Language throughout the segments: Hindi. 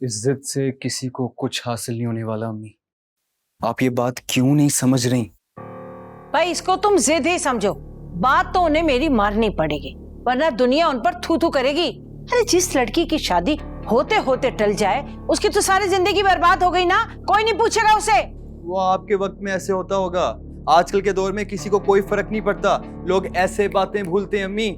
इस जिद से किसी को कुछ हासिल नहीं होने वाला अम्मी। आप ये बात क्यों नहीं समझ रही? भाई इसको तुम जिद ही समझो, बात तो उन्हें मेरी मारनी पड़ेगी वरना दुनिया उन पर थू थू करेगी। अरे जिस लड़की की शादी होते होते टल जाए उसकी तो सारी जिंदगी बर्बाद हो गई ना, कोई नहीं पूछेगा उसे। वो आपके वक्त में ऐसे होता होगा, आजकल के दौर में किसी को कोई फर्क नहीं पड़ता, लोग ऐसे बातें भूलते हैं अम्मी।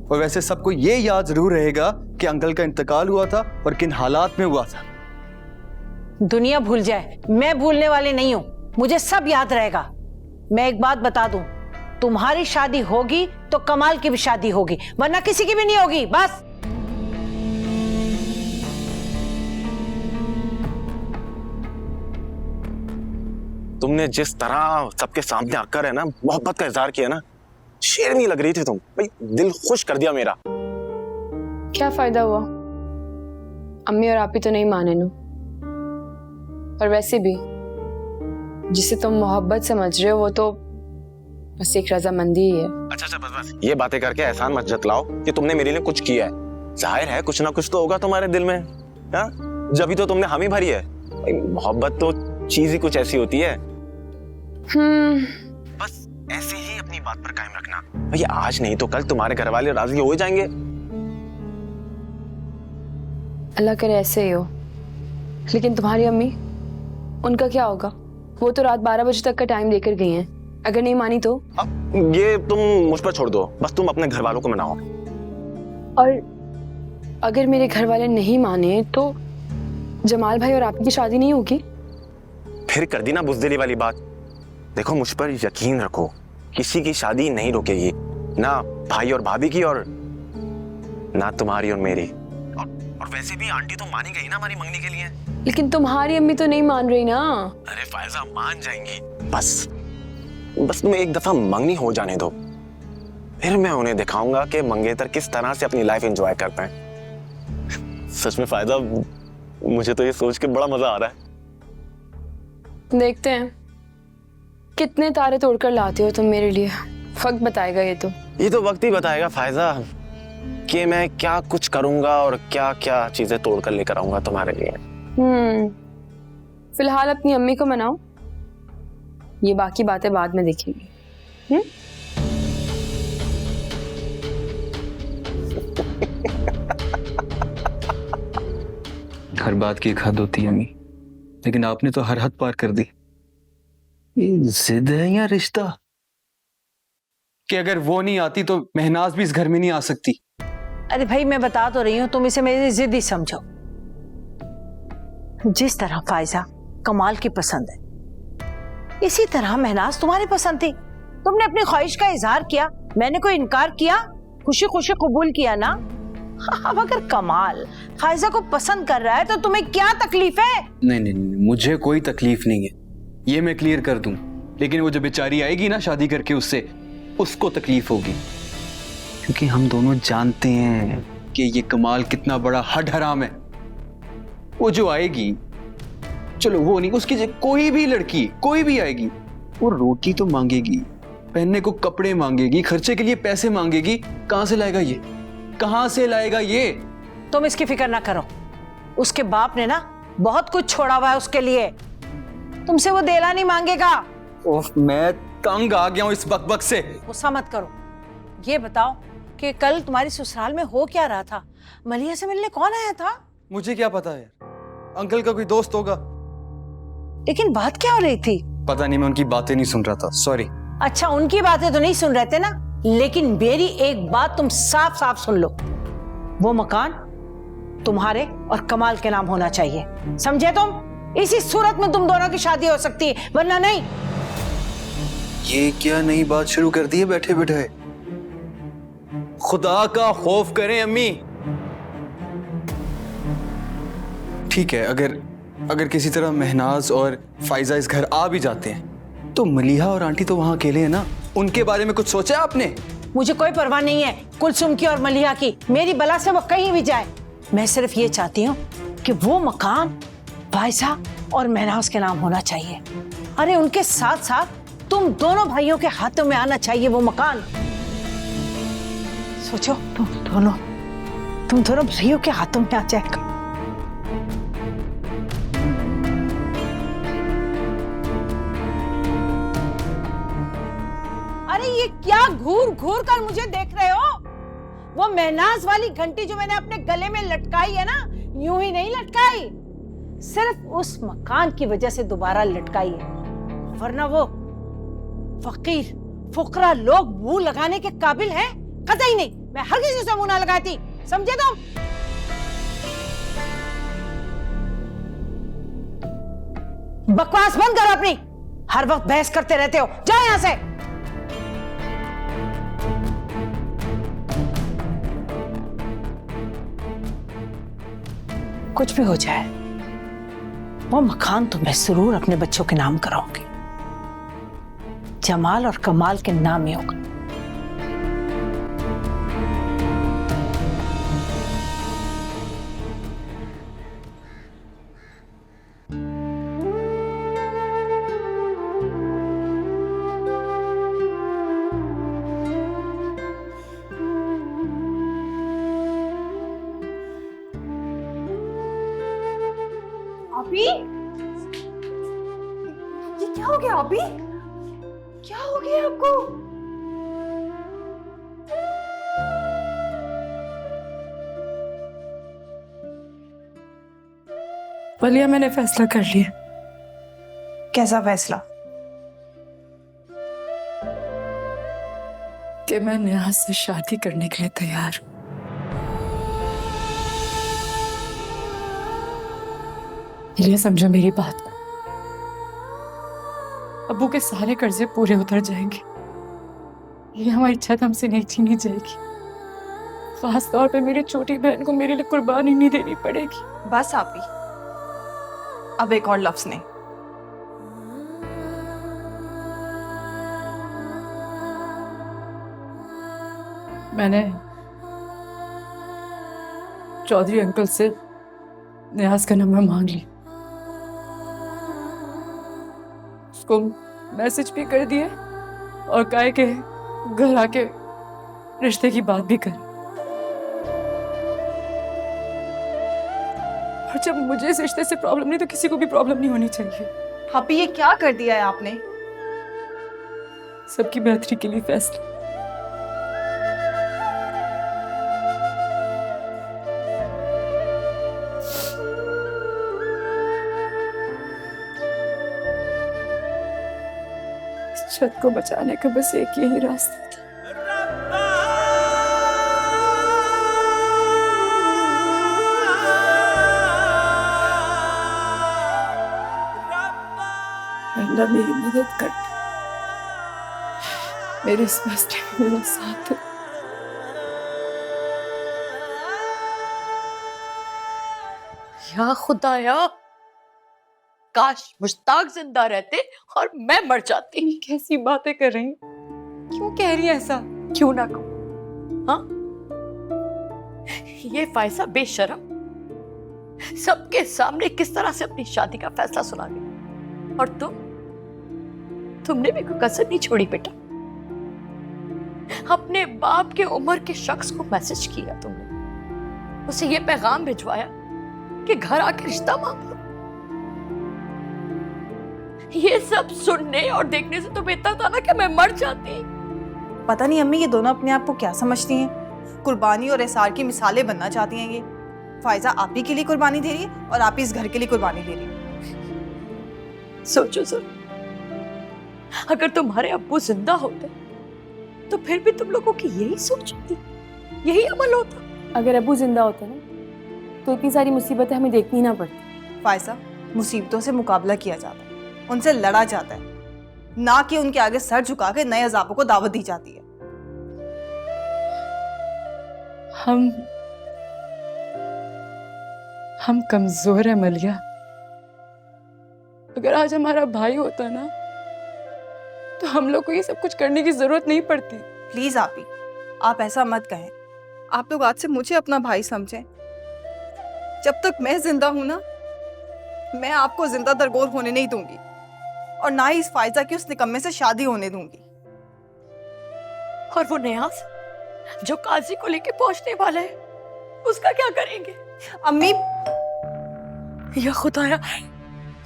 और वैसे सबको ये याद जरूर रहेगा कि अंकल का इंतकाल हुआ था और किन हालात में हुआ था। दुनिया भूल जाए, मैं भूलने वाली नहीं हूं, मुझे सब याद रहेगा। मैं एक बात बता दूं, तुम्हारी शादी होगी तो कमाल की भी शादी होगी वरना किसी की भी नहीं होगी, बस। तुमने जिस तरह सबके सामने आकर है ना मोहब्बत का इजहार किया ना, शेरनी लग रही थी तुम भाई, दिल खुश कर दिया मेरा। क्या फायदा हुआ, अम्मी और आप ही तो नहीं माने नो। और वैसे भी जिसे तुम मोहब्बत समझ रहे हो वो तो बस एक रजामंदी ही है। अच्छा बस ये बातें करके एहसान मत जतलाओ कि तुमने मेरे लिए कुछ किया है। जाहिर है कुछ ना कुछ तो होगा तुम्हारे दिल में, हाँ? जब तो तुमने हामी भरी है। मोहब्बत तो चीज ही कुछ ऐसी होती है। बस ऐसे ही अपनी बात पर कायम रखना भैया, आज नहीं तो कल तुम्हारे घर वाले राजी हो जाएंगे। अल्लाह करे ऐसे ही हो। लेकिन तुम्हारी अम्मी, उनका क्या होगा? वो तो रात 12 बजे तक का टाइम देकर गई हैं, अगर नहीं मानी तो? अब ये तुम मुझ पर छोड़ दो, बस तुम अपने घर वालों को मनाओ। और अगर मेरे घर वाले नहीं माने तो जमाल भाई और आपकी शादी नहीं होगी? फिर कर दी ना बुज़दिली वाली बात। देखो मुझ पर यकीन रखो, किसी की शादी नहीं रोकेगी, ना भाई और भाभी की और ना तुम्हारी और मेरी। और वैसे भी आंटी तो मानी गई ना हमारी मंगनी के लिए। लेकिन तुम्हारी अम्मी तो नहीं मान रही ना। अरे फायजा मान जाएंगी, बस तुम एक दफा मंगनी हो जाने दो, फिर मैं उन्हें दिखाऊंगा कि मंगेतर किस तरह से अपनी लाइफ एंजॉय करते हैं। सच में फायदा, मुझे तो ये सोच के बड़ा मजा आ रहा है। देखते हैं कितने तारे तोड़कर लाते हो तुम मेरे लिए, वक्त बताएगा। ये तो वक्त ही बताएगा फायजा कि मैं क्या कुछ करूंगा और क्या क्या चीजें तोड़कर लेकर आऊंगा तुम्हारे लिए। फिलहाल अपनी अम्मी को मनाओ, ये बाकी बातें बाद में देखेंगे। हर बात की एक हद होती है अम्मी, लेकिन आपने तो हर हद पार कर दी। ये जिद है या रिश्ता कि अगर वो नहीं आती तो महनाज भी इस घर में नहीं आ सकती। अरे भाई मैं बता तो रही हूं, तुम इसे मेरी जिद ही समझो। जिस तरह फायजा कमाल की पसंद है, इसी तरह महनाज तुम्हारी पसंद थी। तुमने अपनी ख्वाहिश का इजहार किया, मैंने कोई इनकार किया? खुशी खुशी कबूल किया ना। अब अगर कमाल फायजा को पसंद कर रहा है तो तुम्हें क्या तकलीफ है? नहीं, मुझे कोई तकलीफ नहीं है, ये मैं क्लियर कर दूं। लेकिन वो जो बेचारी आएगी ना शादी करके उससे, उसको तकलीफ होगी, क्योंकि हम दोनों जानते हैं कि ये कमाल कितना बड़ा हड हराम है। वो जो आएगी, चलो वो नहीं, उसकी कोई भी लड़की कोई भी आएगी, वो रोटी तो मांगेगी, पहनने को कपड़े मांगेगी, खर्चे के लिए पैसे मांगेगी। कहां से लाएगा ये, कहां से लाएगा ये? तुम इसकी फिक्र ना करो, उसके बाप ने ना बहुत कुछ छोड़ा हुआ है उसके लिए, तुमसे वो देला नहीं मांगेगा। ओह, मैं तंग आ गया हूं इस बकबक से। गुस्सा मत करो। ये बताओ कि कल तुम्हारी ससुराल में हो क्या रहा था? मलिया से मिलने कौन आया था? मुझे क्या पता है, अंकल का कोई दोस्त होगा। लेकिन बात क्या हो रही थी? पता नहीं, मैं उनकी बातें नहीं सुन रहा था, सॉरी। अच्छा, उनकी बातें तो नहीं सुन रहे थे ना, लेकिन मेरी एक बात तुम साफ साफ सुन लो, वो मकान तुम्हारे और कमाल के नाम होना चाहिए, समझे तुम? इसी सूरत में तुम दोनों की शादी हो सकती है, वरना नहीं। ये क्या नई बात शुरू कर दी है बैठे बैठे? खुदा का खौफ करें अम्मी। ठीक है, अगर किसी तरह महनाज और फायजा इस घर आ भी जाते हैं तो मलिहा और आंटी तो वहां अकेले हैं ना, उनके बारे में कुछ सोचा आपने? मुझे कोई परवाह नहीं है कुलसुम की और मलिहा की, मेरी बला से वो कहीं भी जाए। मैं सिर्फ ये चाहती हूँ कि वो मकान फायजा और महनाज के नाम होना चाहिए। अरे उनके साथ साथ तुम दोनों भाइयों के हाथों में आना चाहिए वो मकान। सोचो तुम दोनों भाइयों के हाथों में आ जाएगा। ये क्या घूर घूर कर मुझे देख रहे हो? वो महनाज वाली घंटी जो मैंने अपने गले में लटकाई है ना, यूं ही नहीं लटकाई, सिर्फ उस मकान की वजह से दोबारा लटकाई है, वरना वो फकीर फुकरा लोग मुंह लगाने के काबिल हैं कतई नहीं। मैं हर किसी से मुंह ना लगाती, समझे तुम? बकवास बंद करो अपनी, हर वक्त बहस करते रहते हो, जाओ यहां से। कुछ भी हो जाए, वो मकान तो मैं जरूर अपने बच्चों के नाम कराऊंगी, जमाल और कमाल के नाम ही होगा। अभी ये क्या हो गया? अभी क्या हो गया आपको? बलिया, मैंने फैसला कर लिया। कैसा फैसला? कि मैं नियाज से शादी करने के लिए तैयार हूं। ये समझो मेरी बात को, अब्बू के सारे कर्जे पूरे उतर जाएंगे। ये हमारी छत हमसे नहीं छीनी जाएगी। खास तौर पे मेरी छोटी बहन को मेरे लिए कुर्बानी नहीं देनी पड़ेगी। बस आप ही, अब एक और लफ्ज नहीं। मैंने चौधरी अंकल से नियाज का नंबर मांग लिया, उसको मैसेज भी कर दिए और कहा कि घर आके रिश्ते की बात भी कर। और जब मुझे इस रिश्ते से प्रॉब्लम नहीं तो किसी को भी प्रॉब्लम नहीं होनी चाहिए। भाभी ये क्या कर दिया है आपने? सबकी बेहतरी के लिए फैसला। इस छत को बचाने का बस एक यही रास्ता था। अल्लाह मेरी मदद कर, मेरे इस फैसले में मेरा साथ दे। या खुदाया, काश मुश्ताक जिंदा रहते और मैं मर जाती। कैसी बातें कर रही हैं? क्यों कह रही है ऐसा? क्यों ना कहूं? हाँ, ये फायजा बेशरम सबके सामने किस तरह से अपनी शादी का फैसला सुना गई, और तुमने भी कोई कसर नहीं छोड़ी बेटा। अपने बाप के उम्र के शख्स को मैसेज किया तुमने, उसे ये पैगाम भिजवाया कि घर आके रिश्ता मांग लो। ये सब सुनने और देखने से तो बेहतर था ना कि मैं मर जाती। पता नहीं अम्मी, ये दोनों अपने आप को क्या समझती हैं? कुर्बानी और एसार की मिसालें बनना चाहती हैं। ये फायजा आप ही के लिए कुर्बानी दे रही है और आप ही इस घर के लिए कुर्बानी दे रही है। सोचो सर, अगर तुम्हारे अब्बू जिंदा होते तो फिर भी तुम लोगों की यही सोच होती, यही अमल होता। अगर अब्बू जिंदा होते ना तो इतनी सारी मुसीबतें हमें देखनी ना पड़ती। फायजा, मुसीबतों से मुकाबला किया जाता है, उनसे लड़ा जाता है, ना कि उनके आगे सर झुका के नए अजाबों को दावत दी जाती है। हम कमजोर है मलिया। अगर आज हमारा भाई होता ना तो हम लोग को ये सब कुछ करने की जरूरत नहीं पड़ती। प्लीज आप ही, आप ऐसा मत कहें। आप लोग आज से मुझे अपना भाई समझें। जब तक मैं जिंदा हूं ना, मैं आपको जिंदा दरगोर होने नहीं दूंगी और ना ही इस फायजा की उस निकम्मे से शादी होने दूंगी। और वो नियाज जो काजी को लेके पहुंचने वाला है, उसका क्या करेंगे? अम्मी, या खुदाया,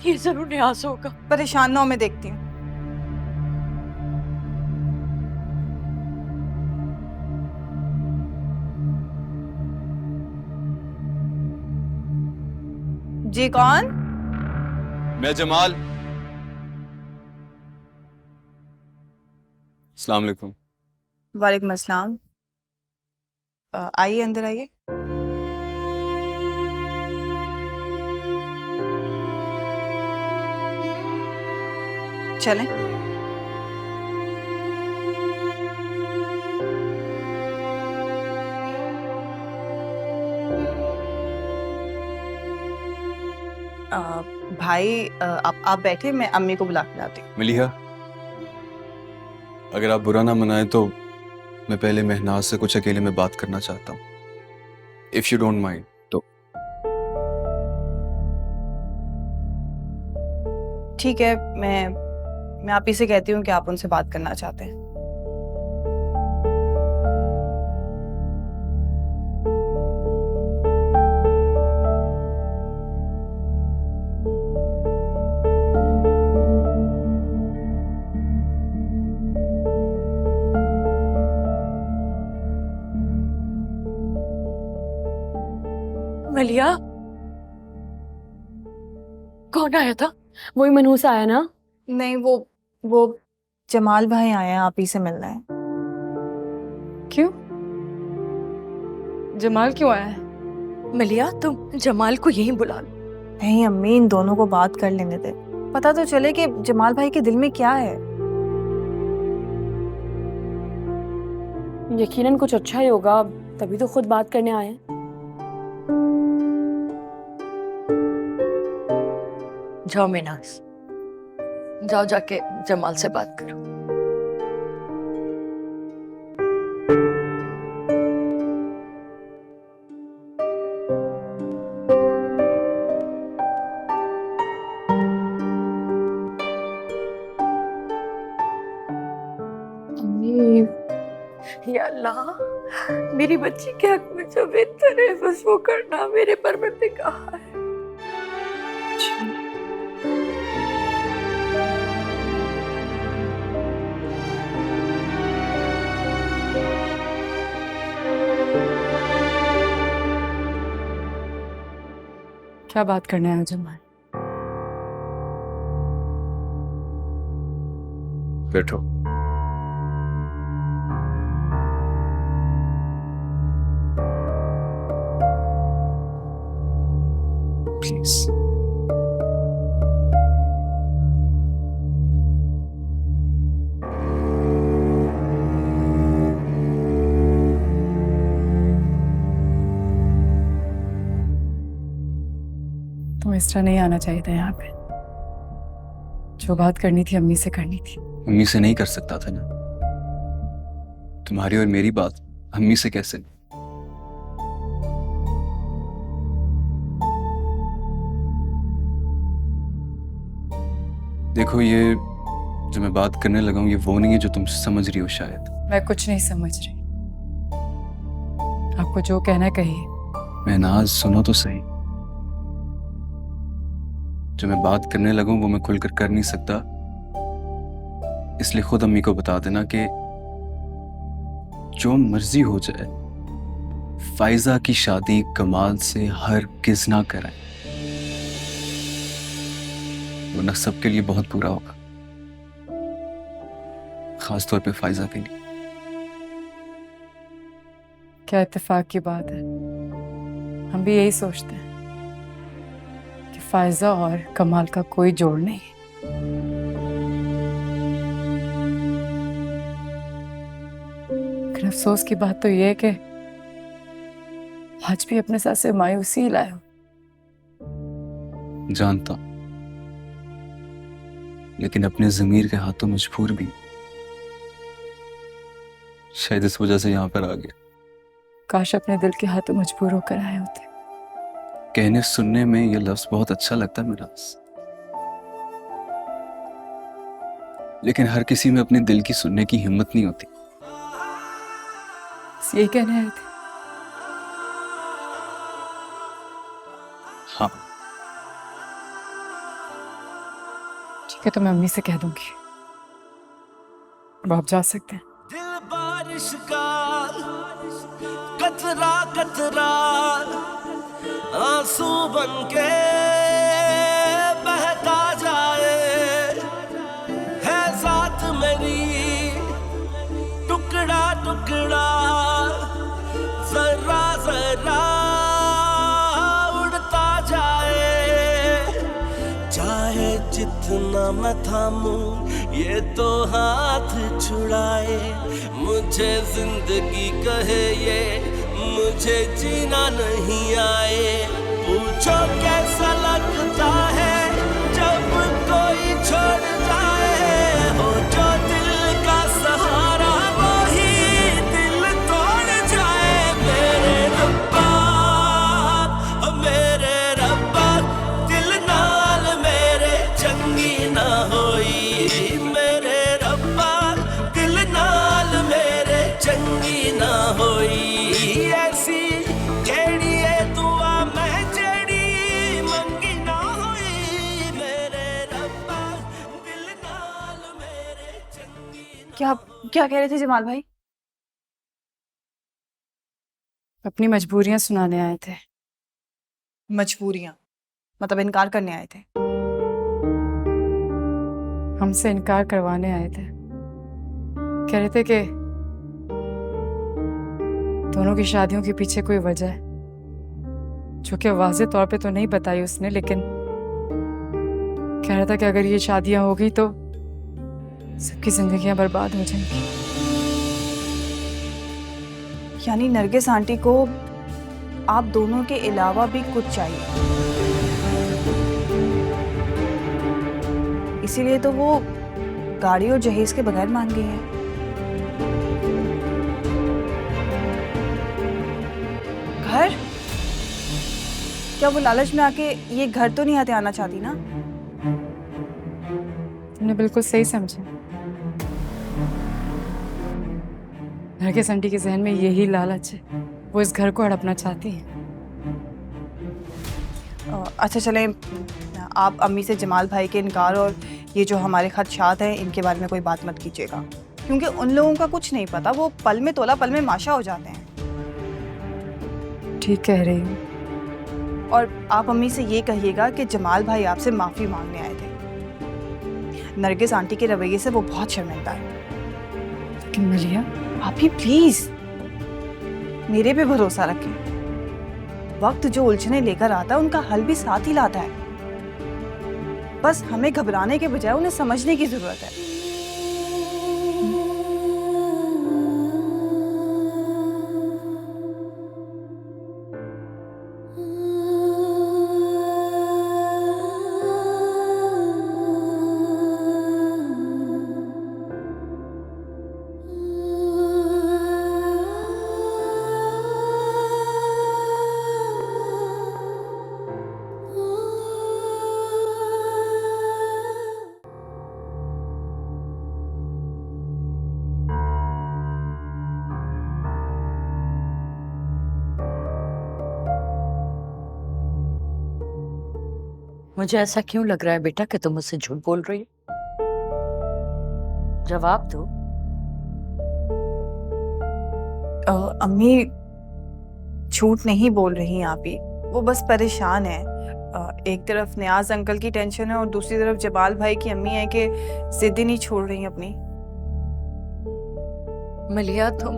ये जरूर नियाज होगा। परेशान ना हो, मैं देखती हूँ। जी कौन? मैं जमाल। अस्सलाम वालेकुम। वालेकुम अस्सलाम। आइए अंदर आइए। चलें। भाई आप बैठे, मैं अम्मी को बुला के लाती हूँ। मलिहा, अगर आप बुरा ना मनाए तो मैं पहले महनाज से कुछ अकेले में बात करना चाहता हूँ, इफ यू डोंट माइंड तो। ठीक है, मैं आप ही से कहती हूँ कि आप उनसे बात करना चाहते हैं। मलिया, कौन आया था? वही मनहूस आया ना। नहीं, वो जमाल भाई आए हैं, आप ही से मिलना है। क्यों? जमाल क्यों आया है? मलिया, तुम जमाल को यहीं बुला लो। नहीं अम्मी, इन दोनों को बात कर लेने दे, पता तो चले कि जमाल भाई के दिल में क्या है। यकीनन कुछ अच्छा ही होगा, तभी तो खुद बात करने आए हैं। जाओ मीनाज, जाओ जाके जमाल से बात करो। या अल्लाह, मेरी बच्ची के हक में जो बेहतर है बस वो करना मेरे परवरदिगार है। क्या बात करने आया जमाल? बैठो। प्लीज। तुम इस तरह नहीं आना चाहिए था यहाँ पे। जो बात करनी थी अम्मी से करनी थी। अम्मी से नहीं कर सकता था ना, तुम्हारी और मेरी बात अम्मी से कैसे? देखो, ये जो मैं बात करने लगा हूं ये वो नहीं है जो तुम समझ रही हो शायद। मैं कुछ नहीं समझ रही, आपको जो कहना है कहिए। महनाज, सुनो तो सही। जो मैं बात करने लगा हूं वो मैं खुलकर कर नहीं सकता, इसलिए खुद अम्मी को बता देना कि जो मर्जी हो जाए फाइजा की शादी कमाल से हरगिज़ ना कराएं, वरना सबके लिए बहुत बुरा होगा, खास तौर पे फाइजा के लिए। क्या इत्तेफाक की बात है, हम भी यही सोचते हैं कि फायजा और कमाल का कोई जोड़ नहीं है। लेकिन अफसोस की बात तो यह है कि आज भी अपने साथ से मायूसी ही लाए हो। जानता हूं, लेकिन अपने ज़मीर के हाथों मजबूर भी, शायद इस वजह से यहां पर आ गया। काश अपने दिल के हाथों मजबूर होकर आए होते। कहने सुनने में ये लफ्ज बहुत अच्छा लगता है मिराज, लेकिन हर किसी में अपने दिल की सुनने की हिम्मत नहीं होती। बस यही कहने आए थे। हाँ, ठीक है, तो मैं अम्मी से कह दूंगी। अब आप जा सकते हैं। दिल बारिश का कतरा कतरा आंसू बन के टुकड़ा जरा जरा उड़ता जाए, चाहे जितना मैं थामूं ये तो हाथ छुड़ाए। मुझे जिंदगी कहे ये मुझे जीना नहीं आए। पूछो कैसा लगता है जब कोई छोड़ जाए, हो जो दिल का सहारा वही दिल तोड़ जाए। मेरे रब्बा दिल नाल मेरे चंगी ना होई। मेरे रब्बा दिल नाल मेरे चंगी ना होई। ऐसी केड़ी है दुआ मैं जेड़ी मंगी ना होई। मेरे रब्बा दिल नाल मेरे चंगी ना। क्या क्या कह रहे थे जमाल भाई? अपनी मजबूरियां सुनाने आए थे। मजबूरियां मतलब इनकार करने आए थे? हमसे इनकार करवाने आए थे। कह रहे थे कि दोनों की शादियों के पीछे कोई वजह है, जो कि वाज़ेह तौर पे तो नहीं बताई उसने, लेकिन कह रहा था कि अगर ये शादियां हो गई तो सबकी जिंदगियां बर्बाद हो जाएंगी। यानी नरगिस आंटी को आप दोनों के अलावा भी कुछ चाहिए, इसीलिए तो वो गाड़ी और जहेज के बगैर मान गई है। घर? क्या वो लालच में आके ये घर तो नहीं आते आना चाहती ना? तुमने बिल्कुल सही समझा। नरगिस आंटी के जहन में यही लालच है, वो इस घर को हड़पना चाहती है। अच्छा चलें, आप अम्मी से जमाल भाई के इनकार और ये जो हमारे खदशात हैं इनके बारे में कोई बात मत कीजिएगा, क्योंकि उन लोगों का कुछ नहीं पता, वो पल में तोला पल में माशा हो जाते हैं। ठीक कह रही हूँ। और आप अम्मी से ये कहिएगा कि जमाल भाई आपसे माफ़ी मांगने आए थे। नरगिस आंटी के रवैये से वो बहुत शर्मिंदा है। लेकिन मलिया, आप ही प्लीज मेरे पे भरोसा रखें। वक्त जो उलझने लेकर आता है उनका हल भी साथ ही लाता है। बस हमें घबराने के बजाय उन्हें समझने की जरूरत है। मुझे ऐसा क्यों लग रहा है बेटा कि तुम मुझसे झूठ बोल रही हो? जवाब दो। अम्मी झूठ नहीं बोल रही आप ही, वो बस परेशान है। एक तरफ नियाज अंकल की टेंशन है और दूसरी तरफ जबाल भाई की अम्मी है कि जिद ही नहीं छोड़ रही अपनी। मलिया तुम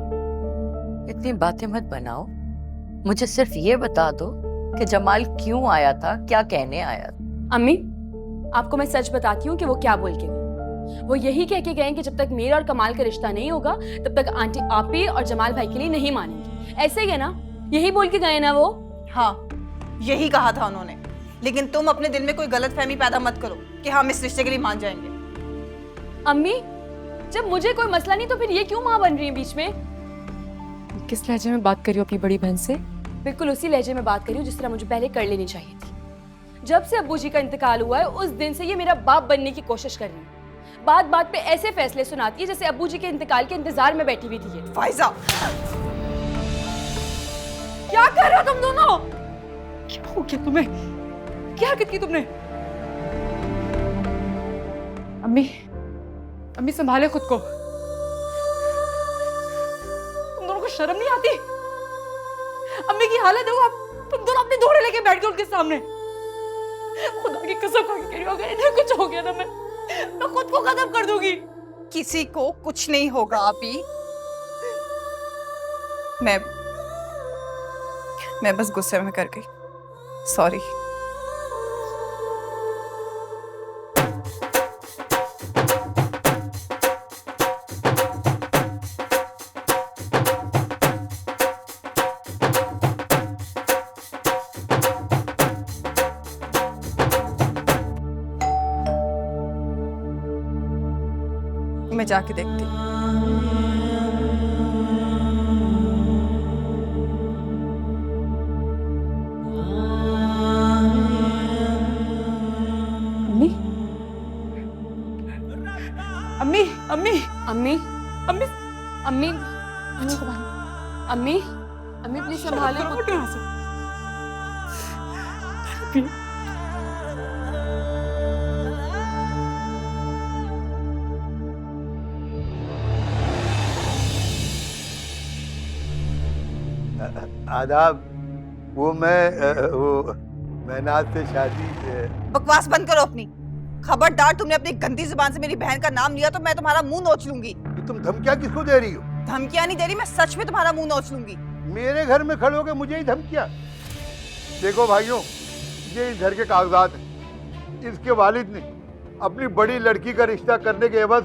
इतनी बातें मत बनाओ, मुझे सिर्फ ये बता दो कि जमाल क्यों आया था, क्या कहने आया था। अम्मी, आपको मैं सच बताती हूँ कि वो क्या बोल के गए। वो यही कह के गए कि जब तक मेरा और कमाल का रिश्ता नहीं होगा तब तक आंटी आपी और जमाल भाई के लिए नहीं मानेंगी। ऐसे ही है ना? यही बोल के गए ना वो? हाँ, यही कहा था उन्होंने। लेकिन तुम अपने दिल में कोई गलतफहमी पैदा मत करो कि हम इस रिश्ते के लिए मान जाएंगे। अम्मी, जब मुझे कोई मसला नहीं तो फिर ये क्यों माँ बन रही है बीच में? किस लहजे में बात करी हो अपनी बड़ी बहन से? बिल्कुल उसी लहजे में बात करी हूँ जिस तरह मुझे पहले कर लेनी चाहिए थी। जब से अब्बू जी का इंतकाल हुआ है उस दिन से ये मेरा बाप बनने की कोशिश कर रही है। बात बात पे ऐसे फैसले सुनाती है जैसे अब्बू जी के इंतकाल के इंतजार में बैठी हुई थी ये। फाइजा, क्या कर रहे हो तुम दोनों? क्या हो गया तुम्हें? क्या हरकत की तुमने? अम्मी, अम्मी संभाले खुद को। तुम दोनों को शर्म नहीं आती? अम्मी की हालत देखो, आप तुम दोनों अपने दोहरे लेके बैठ गए उनके सामने। खुदा की कसम खा के कह रही हूं, अगर इन्हें कुछ हो गया ना मैं खुद को खत्म कर दूंगी। किसी को कुछ नहीं होगा आप ही। मैं बस गुस्से में कर गई, सॉरी। मैं जाके देखती हूँ। अम्मी अम्मी अम्मी अम्मी अम्मी अम्मी अम्मी प्लीज संभाले उठ यहाँ से। आदाब। वो महनाज से शादी बकवास बंद करो अपनी। खबरदार, तुमने अपनी गंदी जुबान से मेरी बहन का नाम लिया तो मैं तुम्हारा मुंह नोच लूंगी। तुम धमकियां किसको दे रही हो? धमकियां नहीं दे रही, मैं सच में तुम्हारा मुंह नोच लूंगी। मेरे घर में खड़े होकर मुझे ही धमकियां? देखो भाइयों, ये इस घर के कागजात हैं। इसके वालिद ने अपनी बड़ी लड़की का रिश्ता करने के एवज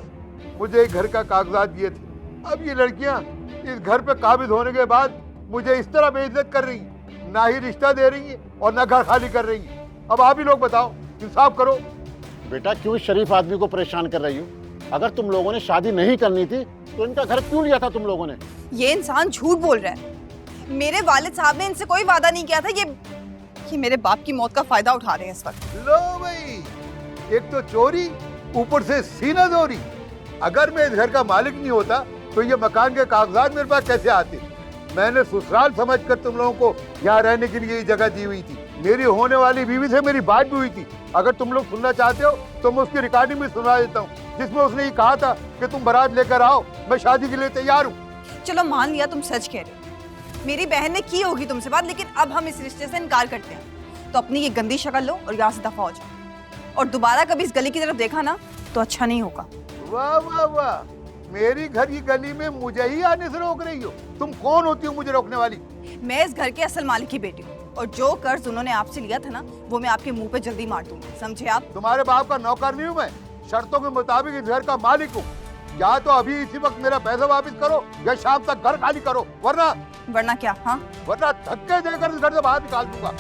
मुझे एक घर का कागजात दिए थे। अब ये लड़कियां इस घर पे काबिज होने के बाद मुझे इस तरह बेइज्जत कर रही हैं, ना ही रिश्ता दे रही हैं और ना घर खाली कर रही हैं। अब आप ही लोग बताओ, इंसाफ करो। बेटा, क्यों शरीफ आदमी को परेशान कर रही हो? अगर तुम लोगों ने शादी नहीं करनी थी तो इनका घर क्यों लिया था तुम लोगों ने? ये इंसान झूठ बोल रहा है। मेरे वालिद साहब ने इनसे कोई वादा नहीं किया था। ये मेरे बाप की मौत का फायदा उठा रहे हैं इस वक्त। लो भाई, एक तो चोरी, ऊपर से सीना जोरी। अगर मैं इस घर का मालिक नहीं होता तो ये मकान के कागजात मेरे पास कैसे आते? मैंने ससुराल समझकर तुम लोगों को यहाँ रहने के लिए ये जगह दी हुई थी। मेरी होने वाली बीवी से मेरी बात भी हुई थी। अगर तुम लोग सुनना चाहते हो तो मैं उसकी रिकॉर्डिंग भी सुना देता हूँ, जिसमें उसने ये कहा था कि तुम बारात लेकर आओ, मैं शादी के लिए तैयार हूँ। चलो मान लिया तुम सच कह रहे हो, मेरी बहन ने की होगी तुमसे बात, लेकिन अब हम इस रिश्ते से इनकार करते हैं। तो अपनी ये गंदी शक्ल लो और यहाँ से दफा हो जाओ, और दोबारा कभी इस गली की तरफ देखा ना तो अच्छा नहीं होगा। वाह वाह वाह, मेरी घर की गली में मुझे ही आने से रोक रही हो? तुम कौन होती हो मुझे रोकने वाली? मैं इस घर के असल मालिक की बेटी हूँ, और जो कर्ज उन्होंने आपसे लिया था ना, वो मैं आपके मुंह पे जल्दी मार दूंगी, समझे आप? तुम्हारे बाप का नौकर नहीं हूँ मैं, शर्तों के मुताबिक इस घर का मालिक हूँ। या तो अभी इसी वक्त मेरा पैसा वापस करो या शाम तक घर खाली करो, वरना क्या? हाँ, वरना धक्के देकर इस घर से बाहर निकाल दूंगा।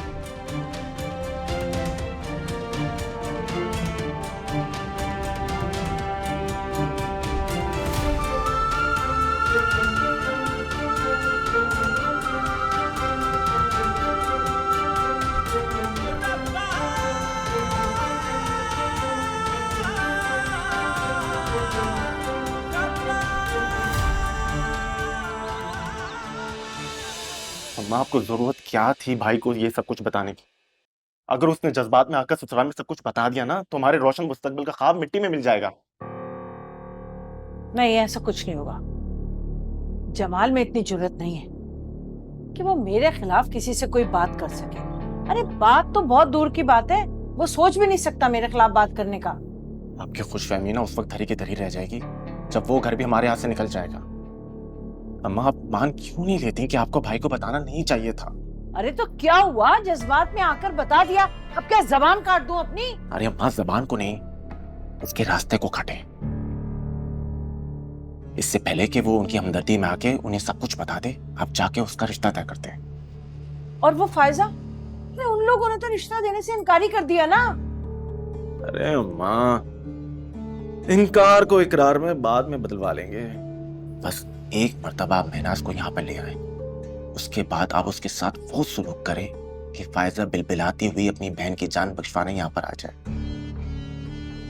अम्मा, आपको जरूरत क्या थी भाई को ये सब कुछ बताने की? अगर उसने जज्बात में आकर ससुराल में सब कुछ बता दिया ना तो हमारे रोशन मुस्तकबिल का ख्वाब मिट्टी में मिल जाएगा। नहीं, ऐसा कुछ नहीं होगा। जमाल में इतनी जुर्रत नहीं है कि वो मेरे खिलाफ किसी से कोई बात कर सके। अरे बात तो बहुत दूर की बात है, वो सोच भी नहीं सकता मेरे खिलाफ बात करने का। आपकी खुशफहमी ना उस वक्त धरी की धरी रह जाएगी जब वो घर भी हमारे हाथ से निकल जाएगा। अम्मा, आप मान क्यों नहीं लेती कि आपको भाई को बताना नहीं चाहिए था? अरे तो क्या हुआ, जज्बात में आकर बता दिया, अब क्या जबान काट दूं अपनी? अरे अम्मा, जबान को नहीं, उसके रास्ते को काटे। इससे पहले कि वो उनकी हमदर्दी में आके उन्हें सब कुछ बता दे, आप जाके उसका रिश्ता तय करते हैं। और वो फायजा, उन लोगों ने तो रिश्ता देने से इनकार ही कर दिया ना। अरे अम्मा, इनकार को इकरार में बाद में बदलवा लेंगे। बस एक मर्तबा आप महनाज को यहाँ पर ले आए, उसके बाद आप उसके साथ वो सलूक करें कि फायजा बिलबिलाती हुई अपनी बहन की जान बख्शवाने यहाँ पर आ जाए।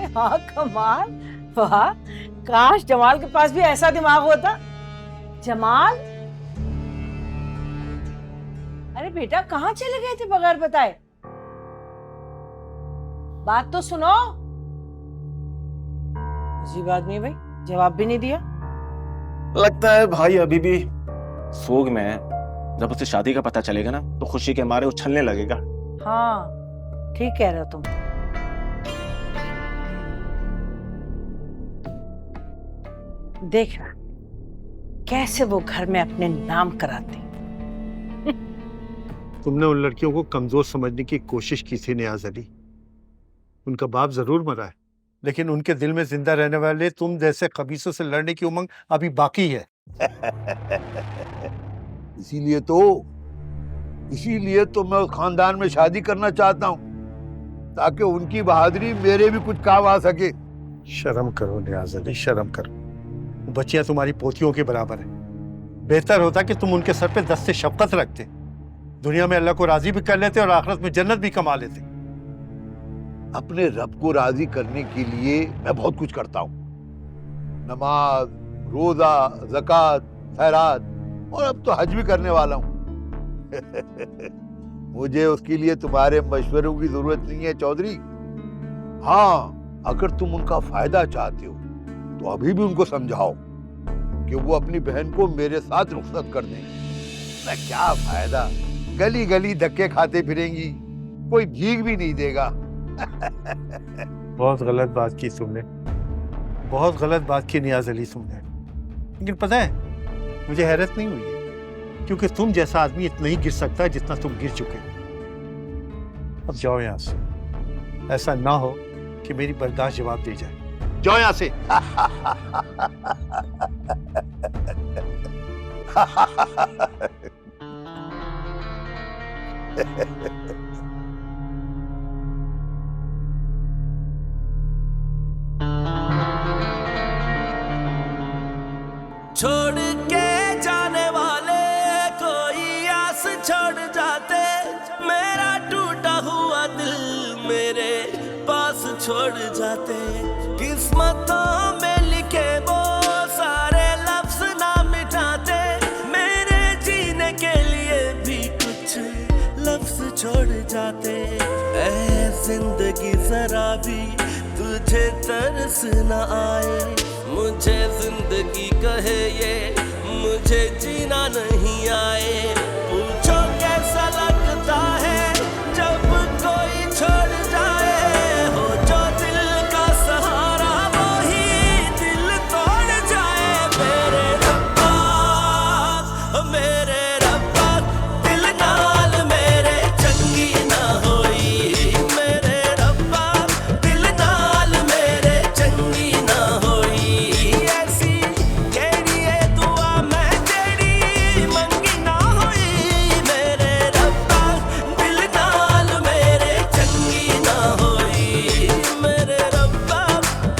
हाँ, कमाल, वाह, काश जमाल के पास भी ऐसा दिमाग होता। जमाल, अरे बेटा कहाँ चले गए थे बगैर बताए? बात तो सुनो। अजीब आदमी भाई, जवाब भी नहीं दिया। लगता है भाई अभी भी सोग में है। जब उसे शादी का पता चलेगा ना तो खुशी के मारे उछलने लगेगा। हाँ, ठीक कह रहे हो तुम। देख रहा, कैसे वो घर में अपने नाम कराती। तुमने उन लड़कियों को कमजोर समझने की कोशिश की थी नियाज अली। उनका बाप जरूर मरा है, लेकिन उनके दिल में जिंदा रहने वाले तुम जैसे खबीसों से लड़ने की उमंग अभी बाकी है। इसीलिए तो मैं उस खानदान में शादी करना चाहता हूँ, ताकि उनकी बहादुरी मेरे भी कुछ काम आ सके। शर्म करो नियाज अली, शर्म करो। बच्चियां तुम्हारी पोतियों के बराबर है। बेहतर होता कि तुम उनके सर पे दस्ते शफकत रखते, दुनिया में अल्लाह को राजी भी कर लेते और आखिरत में जन्नत भी कमा लेते। अपने रब को राजी करने के लिए मैं बहुत कुछ करता हूँ, नमाज, रोजा, ज़कात, खैरात, और अब तो हज भी करने वाला हूँ। मुझे उसके लिए तुम्हारे मशवरों की जरूरत नहीं है चौधरी। हाँ, अगर तुम उनका फायदा चाहते हो तो अभी भी उनको समझाओ कि वो अपनी बहन को मेरे साथ रुखसत कर दें। मैं क्या फायदा, गली गली धक्के खाते फिरेंगी, कोई भीख भी नहीं देगा। बहुत गलत बात की तुमने, बहुत गलत बात की नियाज अली तुमने। लेकिन पता है, मुझे हैरत नहीं हुई है, क्योंकि तुम जैसा आदमी इतना ही गिर सकता है जितना तुम गिर चुके हो। अब जाओ यहाँ से, ऐसा ना हो कि मेरी बर्दाश्त जवाब दे जाए। जाओ यहाँ से। छोड़ के जाने वाले कोई आस छोड़ जाते, मेरा टूटा हुआ दिल मेरे पास छोड़ जाते। किस्मतों में लिखे वो सारे लफ्ज ना मिटाते, मेरे जीने के लिए भी कुछ लफ्ज छोड़ जाते। ऐ जिंदगी जरा भी तुझे तरस न आए, मुझे जिंदगी कहे ये मुझे जीना नहीं आए। पूछो कैसा लगता है जब कोई छोड़ जाए, हो जो दिल का सहारा वही दिल तोड़ जाए। मेरे रब्बा दिल नाल मेरे चंगी ना होई, मेरे रब्बा दिल नाल मेरे चंगी ना होई। ऐसी केड़ी है दुआ मैं तेरी मंगी ना होई, मेरे रब्बा दिल नाल मेरे चंगी ना होई, मेरे रब्बा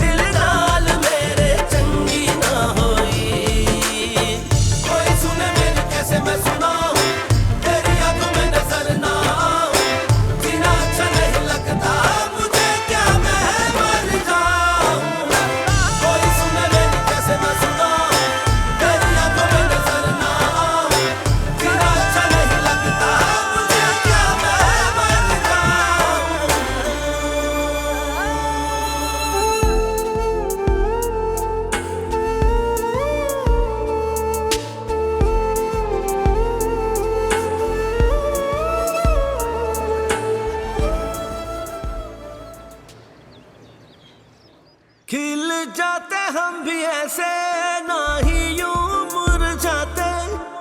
दिल नाल मेरे चंगी ना होई। कोई सुने मेरी कैसे मैं सुनाऊं, तेरी आंखों में नजर ना आऊं, जीना अच्छा नहीं लगता मुझे, क्या मैं मर जाऊं। कोई सुने मेरी कैसे मैं सुनाऊं, तेरी आंखों में नजर ना आऊं, जीना अच्छा नहीं लगता मुझे, क्या मैं मर जाऊं। खिल जाते हम भी ऐसे, ना ही यूं मुरझाते,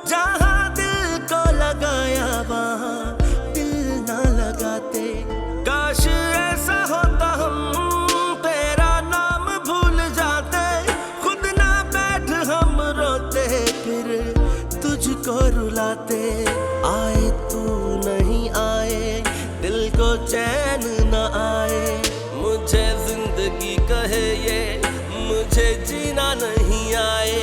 जहां दिल को लगाया वहां दिल ना लगाते। काश ऐसा होता हम तेरा नाम भूल जाते, खुद ना बैठ हम रोते फिर तुझको रुलाते। आए तू नहीं आए, दिल को चैन न आए, मुझे जिंदगी कहे ये मुझे जीना नहीं आए।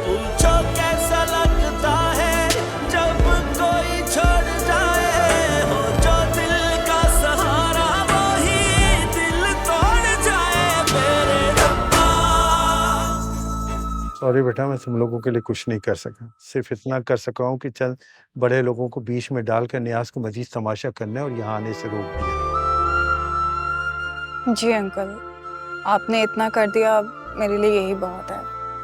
पूछो कैसा लगता है जब कोई छोड़ जाए, हो जो दिल का सहारा वही दिल तोड़ जाए। मेरे रब्बा। सॉरी बेटा, मैं तुम लोगों के लिए कुछ नहीं कर सका। सिर्फ इतना कर सका हूँ कि चंद बड़े लोगों को बीच में डालकर नियाज को मजीद तमाशा करने और यहाँ आने से रोक दिया। जी अंकल, आपने इतना कर दिया, मेरे लिए यही बहुत है।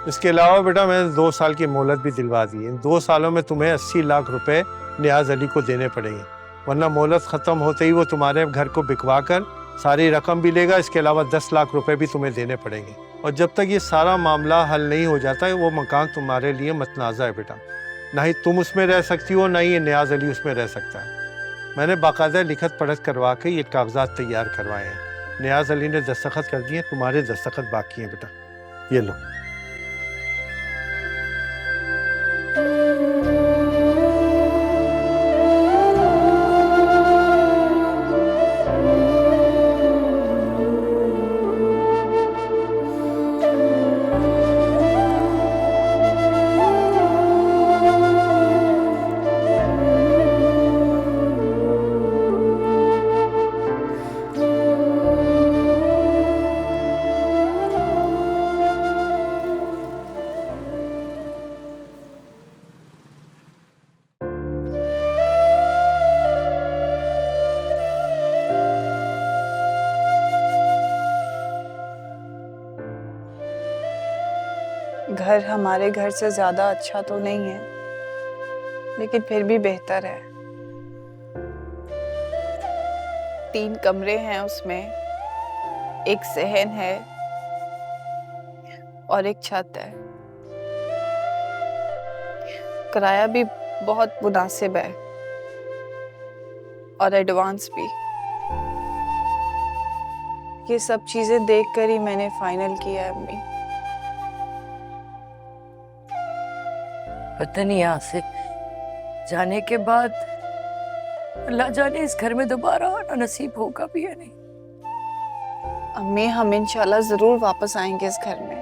इसके अलावा बेटा मैंने 2 साल की मोहलत भी दिलवा दी है। इन 2 सालों में तुम्हें 80 लाख रुपए नियाज अली को देने पड़ेंगे, वरना मोहलत खत्म होते ही वो तुम्हारे घर को बिकवा कर सारी रकम भी लेगा। इसके अलावा 10 लाख रुपए भी तुम्हें देने पड़ेंगे। और जब तक ये सारा मामला हल नहीं हो जाता है वो मकान तुम्हारे लिए मतनाज़ा है बेटा। ना ही तुम उसमें रह सकती हो, ना ही ये नियाज अली उसमें रह सकता है। मैंने बाकायदा लिखत पढ़त करवा के ये कागजात तैयार करवाए हैं। नियाज अली ने दस्तखत कर दिए, तुम्हारे दस्तखत बाकी हैं बेटा। ये लो। घर हमारे घर से ज्यादा अच्छा तो नहीं है, लेकिन फिर भी बेहतर है। 3 कमरे हैं उसमें, एक सहन है और एक छत है। किराया भी बहुत मुनासिब है और एडवांस भी। ये सब चीजें देखकर ही मैंने फाइनल किया है अम्मी। पता नहीं यहाँ से जाने के बाद अल्लाह जाने इस घर में दोबारा आना नसीब होगा भी या नहीं। अम्मी, हम इंशाल्लाह जरूर वापस आएंगे इस घर में।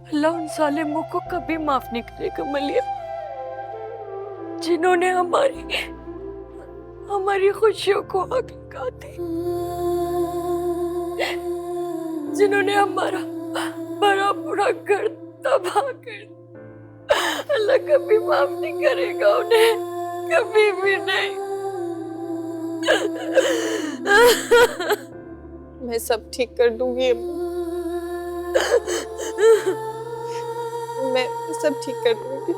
अल्लाह उन सालिमों को कभी माफ नहीं करेगा मलिया, जिन्होंने हमारी खुशियों को आग लगा दी, जिन्होंने हमारा बड़ा बुरा घर तबाह कर। अल्लाह कभी माफ नहीं करेगा उन्हें, कभी भी नहीं। मैं सब ठीक कर दूंगी मैं सब ठीक कर दूंगी।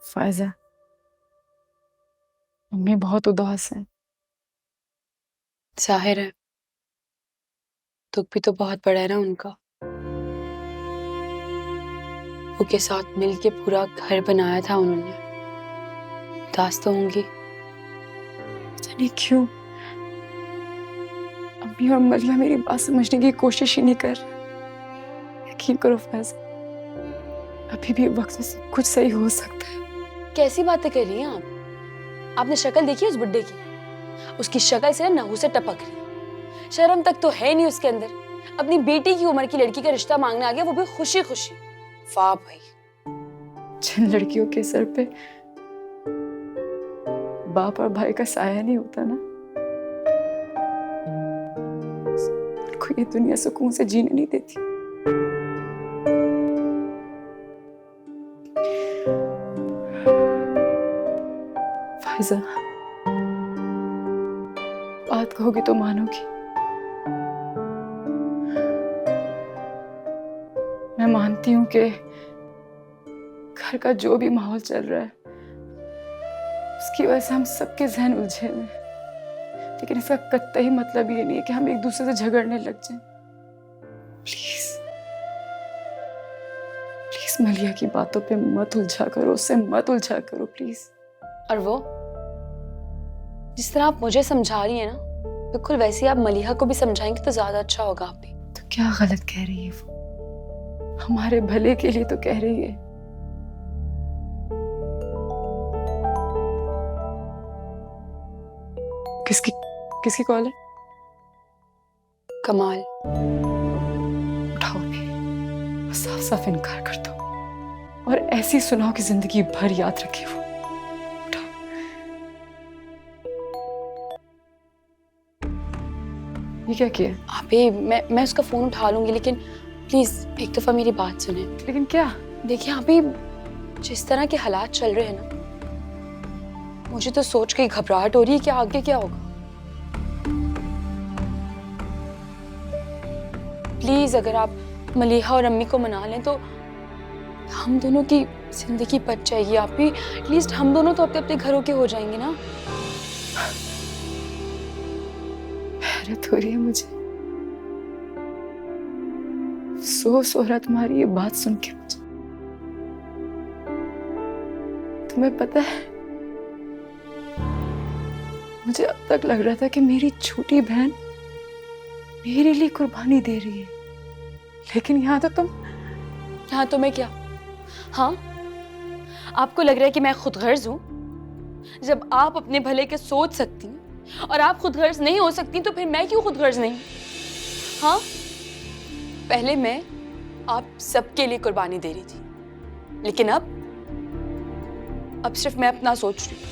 फायजा, मम्मी बहुत उदास है। जाहिर है, दुख भी तो बहुत बड़ा है ना उनका। वो के साथ मिलके पूरा घर बनाया था उन्होंने। उदास तो होंगी, पता नहीं क्यों। अम्मी और मलिया मेरी बात समझने की कोशिश ही नहीं कर रहे। यकीन करो फैज़ा, अभी भी वक्त से सब कुछ सही हो सकता है। कैसी बातें कर रही हैं आप? आपने शक्ल देखी उस बुड्ढे की? उसकी शक्ल से नहू से टपक रही है। शर्म तक तो है नहीं उसके अंदर। अपनी बेटी की उम्र की लड़की का रिश्ता मांगने आ गया, वो भी खुशी खुशी। वाह भाई। जिन लड़कियों के सर पे बाप और भाई का साया नहीं होता ना, उनको ये दुनिया सुकून से जीने नहीं देती। फायजा, बात कहोगी तो मानोगी। मैं मानती हूँ कि घर का जो भी माहौल चल रहा है उसकी वजह से हम सबके जहन उलझे हुए हैं, लेकिन इसका कतई मतलब ये नहीं है कि हम एक दूसरे से झगड़ने लग जाएं। प्लीज प्लीज मलिया की बातों पे मत उलझा करो, उससे मत उलझा करो प्लीज। और वो जिस तरह आप मुझे समझा रही हैं ना, बिल्कुल वैसे ही आप मलिहा को भी समझाएंगे तो ज्यादा अच्छा होगा। आप भी तो क्या गलत कह रही है वो? हमारे भले के लिए तो कह रही है। किसकी कॉल है? कमाल। उठाओ भी, साफ साफ इनकार कर दो और ऐसी सुनाओ कि जिंदगी भर याद रखे वो। उठाओ। ये क्या किया? अबे मैं उसका फोन उठा लूंगी, लेकिन प्लीज एक दफा मेरी बात सुने। लेकिन क्या? देखिए अभी जिस तरह के हालात चल रहे हैं ना, मुझे तो सोच के घबराहट हो रही है कि आगे क्या होगा। प्लीज अगर आप मलीहा और अम्मी को मना लें तो हम दोनों की जिंदगी बच जाएगी। आप भी एटलीस्ट हम दोनों तो अपने अपने घरों के हो जाएंगे ना। हैरत हो रही है मुझे, अफसोस हो रहा तुम्हारी ये बात सुन के मुझे। तुम्हें पता है, मुझे अब तक लग रहा था कि मेरी छोटी बहन मेरे लिए कुर्बानी दे रही है, लेकिन यहाँ तो मैं क्या? हाँ, आपको लग रहा है कि मैं खुदगर्ज हूं? जब आप अपने भले के सोच सकती हैं और आप खुदगर्ज नहीं हो सकती तो फिर मैं क्यों खुदगर्ज नहीं? हाँ, पहले मैं आप सबके लिए कुर्बानी दे रही थी, लेकिन अब सिर्फ मैं अपना सोच रही हूँ।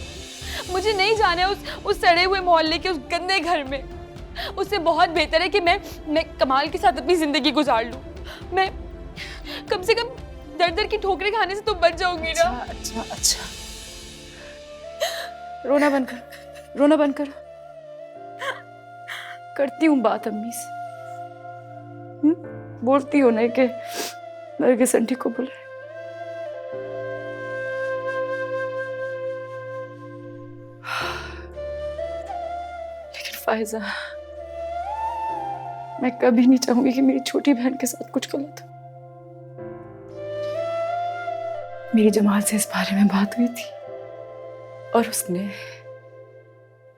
मुझे नहीं जाना है उस सड़े हुए मोहल्ले के उस गंदे घर में। उससे बहुत बेहतर है कि मैं कमाल के साथ अपनी जिंदगी गुजार लूं। मैं कम से कम दर दर की ठोकरें खाने से तो बच जाऊंगी ना। अच्छा, रोना बंद कर। करती हूँ बात अम्मी से, बोलती हूँ नहीं कि नरगिस आंटी को बुलाए। लेकिन फायजा, मैं कभी नहीं चाहूंगी कि मेरी छोटी बहन के साथ कुछ गलत हो। मेरी जमाल से इस बारे में बात हुई थी और उसने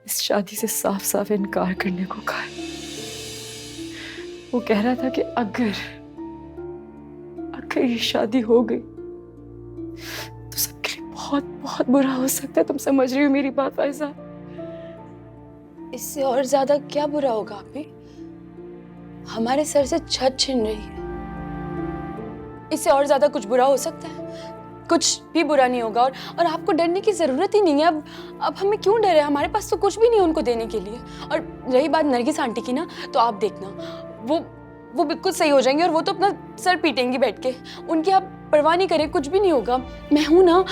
इस शादी से साफ साफ इनकार करने को कहा। वो कह रहा था कि अगर ये शादी हो गई तो सबके लिए बहुत बहुत बुरा हो सकता है। तुम समझ रही हो मेरी बात फायजा? इससे और ज्यादा क्या बुरा होगा? आप भी हमारे सर से छत छिन रही है, इससे और ज्यादा कुछ बुरा हो सकता है? कुछ भी बुरा नहीं होगा और आपको डरने की जरूरत ही नहीं है। अब हमें क्यों डरे? हमारे पास तो कुछ भी नहीं है उनको देने के लिए। और रही बात नरगिस आंटी की ना, तो आप देखना वो बिल्कुल सही हो जाएंगे और वो तो अपना सर पीटेंगी बैठ के। उनकी आप परवाह नहीं करें, कुछ भी नहीं होगा। मैं हूं ना,